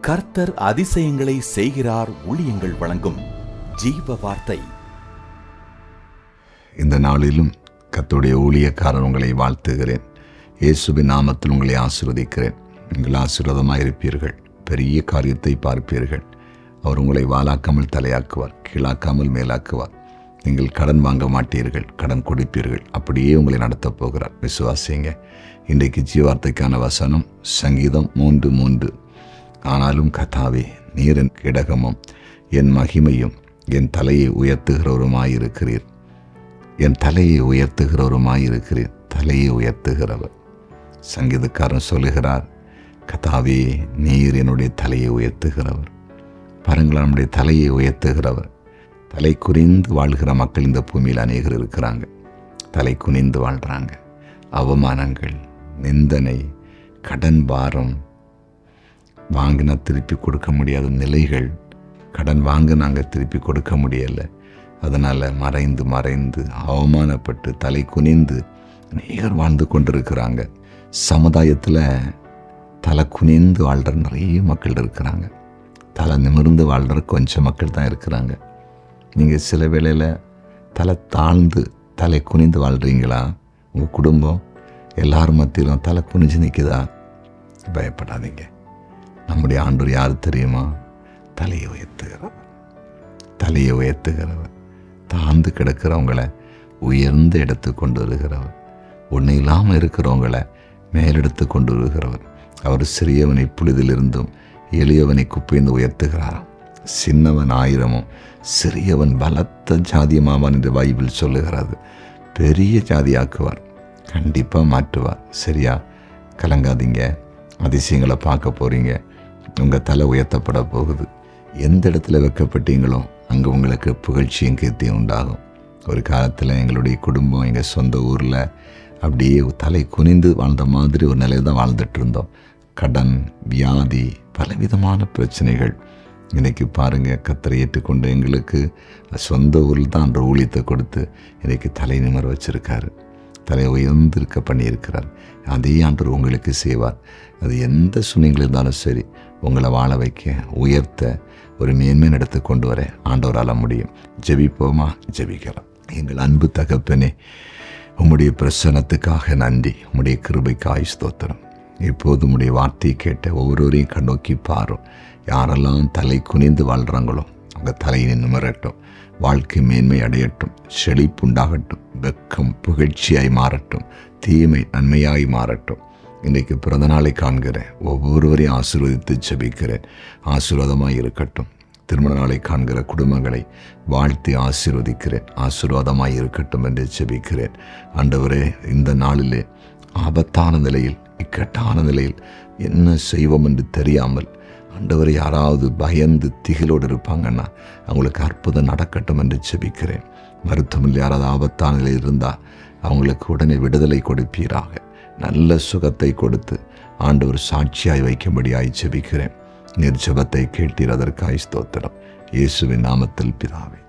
கர்த்தர் அதிசயங்களை செய்கிறார். ஊழியங்கள் வழங்கும் ஜீவ வார்த்தை. இந்த நாளிலும் கர்த்தருடைய ஊழியக்காரன் உங்களை வாழ்த்துகிறேன். இயேசுவின் நாமத்தில் உங்களை ஆசீர்வதிக்கிறேன். நீங்கள் ஆசீர்வாதமாக இருப்பீர்கள், பெரிய காரியத்தை பார்ப்பீர்கள். அவர் உங்களை வாலாக்காமல் தலையாக்குவார், கீழாக்காமல் மேலாக்குவார். நீங்கள் கடன் வாங்க மாட்டீர்கள், கடன் கொடுப்பீர்கள். அப்படியே உங்களை நடத்தப் போகிறார். விசுவாசிங்க. இன்றைக்கு ஜீவார்த்தைக்கான வசனம் சங்கீதம் 3:3. ஆனாலும் கர்த்தாவே, நீர் என் கிடகமும் என் மகிமையும் என் தலையை உயர்த்துகிறவருமாயிருக்கிறீர். என் தலையை உயர்த்துகிறவருமாயிருக்கிறீர். தலையை உயர்த்துகிறவர். சங்கீதக்காரன் சொல்லுகிறார், கர்த்தாவே, நீர் என்னுடைய தலையை உயர்த்துகிறவர். பாருங்கள், நம்முடைய தலையை உயர்த்துகிறவர். தலை குனிந்து வாழ்கிற மக்கள் இந்த பூமியில் அநேகர் இருக்கிறாங்க. தலை குனிந்து வாழ்கிறாங்க. அவமானங்கள், நிந்தனை, கடன் பாரம், வாங்கினா திருப்பி கொடுக்க முடியாத நிலைகள். கடன் வாங்க நாங்கள் திருப்பி கொடுக்க முடியலை. அதனால் மறைந்து மறைந்து அவமானப்பட்டு தலை குனிந்து அநேகர் வாழ்ந்து கொண்டிருக்கிறாங்க. சமுதாயத்தில் தலை குனிந்து வாழ்கிற நிறைய மக்கள் இருக்கிறாங்க. தலை நிமிர்ந்து வாழ்கிற கொஞ்சம் மக்கள் தான் இருக்கிறாங்க. நீங்கள் சில வேளையில் தலை தாழ்ந்து தலை குனிந்து வாழ்கிறீங்களா? உங்கள் குடும்பம் எல்லாரும் மத்தியிலும் தலை குனிஞ்சு நிற்குதா? பயப்படாதீங்க. நம்முடைய ஆண்டவர் யார் தெரியுமா? தலையை உயர்த்துகிறவர். தலையை உயர்த்துகிறவர். தாழ்ந்து கிடக்கிறவங்களை உயர்ந்த இடத்துக்கு கொண்டு வருகிறவர். ஒன்று இல்லாமல் இருக்கிறவங்களை மேலெடுத்து கொண்டு வருகிறவர். அவர் சிறியவனை புழுதிலிருந்தும் எளியவனை குப்பைந்து உயர்த்துகிறாராம். சின்னவன் 1000 சிறியவன் பலத்த ஜாதியமாவான் என்று பைபிள் சொல்லுகிறது. பெரிய ஜாதியாக்குவார், கண்டிப்பாக மாற்றுவார். சரியா? கலங்காதீங்க. அதிசயங்களை பார்க்க போகிறீங்க. உங்கள் தலை உயர்த்தப்பட போகுது. எந்த இடத்துல வைக்கப்பட்டீங்களோ அங்கே உங்களுக்கு புகழ்ச்சியும் கீர்த்தியும் உண்டாகும். ஒரு காலத்தில் எங்களுடைய குடும்பம் எங்கள் சொந்த ஊரில் அப்படியே தலை குனிந்து வாழ்ந்த மாதிரி ஒரு நிலையில் தான் வாழ்ந்துட்டு இருந்தோம். கடன், வியாதி, பலவிதமான பிரச்சனைகள். இன்றைக்கி பாருங்கள், கர்த்தரை ஏற்றுக்கொண்டு எங்களுக்கு சொந்த ஊரில் தான் அன்று ஊழியத்தை கொடுத்து இன்றைக்கி தலை நிமிர வச்சுருக்காரு. தலையை உயர்ந்திருக்க பண்ணியிருக்கிறார். அதே ஆண்டவர் உங்களுக்கு செய்வார். அது எந்த சூழ்நிலையில் இருந்தாலும் சரி, உங்களை வாழ வைக்க, உயர்த்த, ஒரு மேன்மை எடுத்து கொண்டு வர ஆண்டவரால் முடியும். ஜெபிப்போமா? ஜெபிக்கலாம். எங்கள் அன்பு தகப்பனே, உம்முடைய பிரசன்னத்துக்காக நன்றி. உம்முடைய கிருபைக்காய் ஸ்தோத்திரம். இப்போது உம்முடைய வார்த்தையை கேட்ட ஒவ்வொருவரையும் கண்ணோக்கி பாரும். யாரெல்லாம் தலை குனிந்து வாழ்கிறாங்களோ அவங்க தலையை நிமிரட்டும். வாழ்க்கை மேன்மை அடையட்டும். செழிப்புண்டாகட்டும். வெக்கம் புகழ்ச்சியாய் மாறட்டும். தீமை நன்மையாய் மாறட்டும். இன்றைக்கு பிறந்த நாளை காண்கிற ஒவ்வொருவரையும் ஆசீர்வதித்து ஜெபிக்கிறேன். ஆசீர்வாதமாய் இருக்கட்டும். திருமண நாளை காண்கிற குடும்பங்களை வாழ்த்தி ஆசீர்வதிக்கிறேன். ஆசீர்வாதமாய் இருக்கட்டும் என்று ஜெபிக்கிறேன். ஆண்டவரே, இந்த நாளிலே ஆபத்தான நிலையில், இக்கட்டான நிலையில் என்ன செய்வோம் என்று தெரியாமல் ஆண்டவரை யாராவது பயந்து திகிலோடு இருப்பாங்கன்னா அவங்களுக்கு அற்புதம் நடக்கட்டும் என்று ஜெபிக்கிறேன். மருத்துவமில் யாராவது ஆபத்தான நிலையில் இருந்தால் அவங்களுக்கு உடனே விடுதலை கொடுப்பீராக. நல்ல சுகத்தை கொடுத்து ஆண்டவர் சாட்சியாய் வைக்கும்படியாய் ஜெபிக்கிறேன். நீர் ஜெபத்தை கேட்டீர், அதற்காய் ஸ்தோத்திரம். இயேசுவின் நாமத்தில் பிதாவே.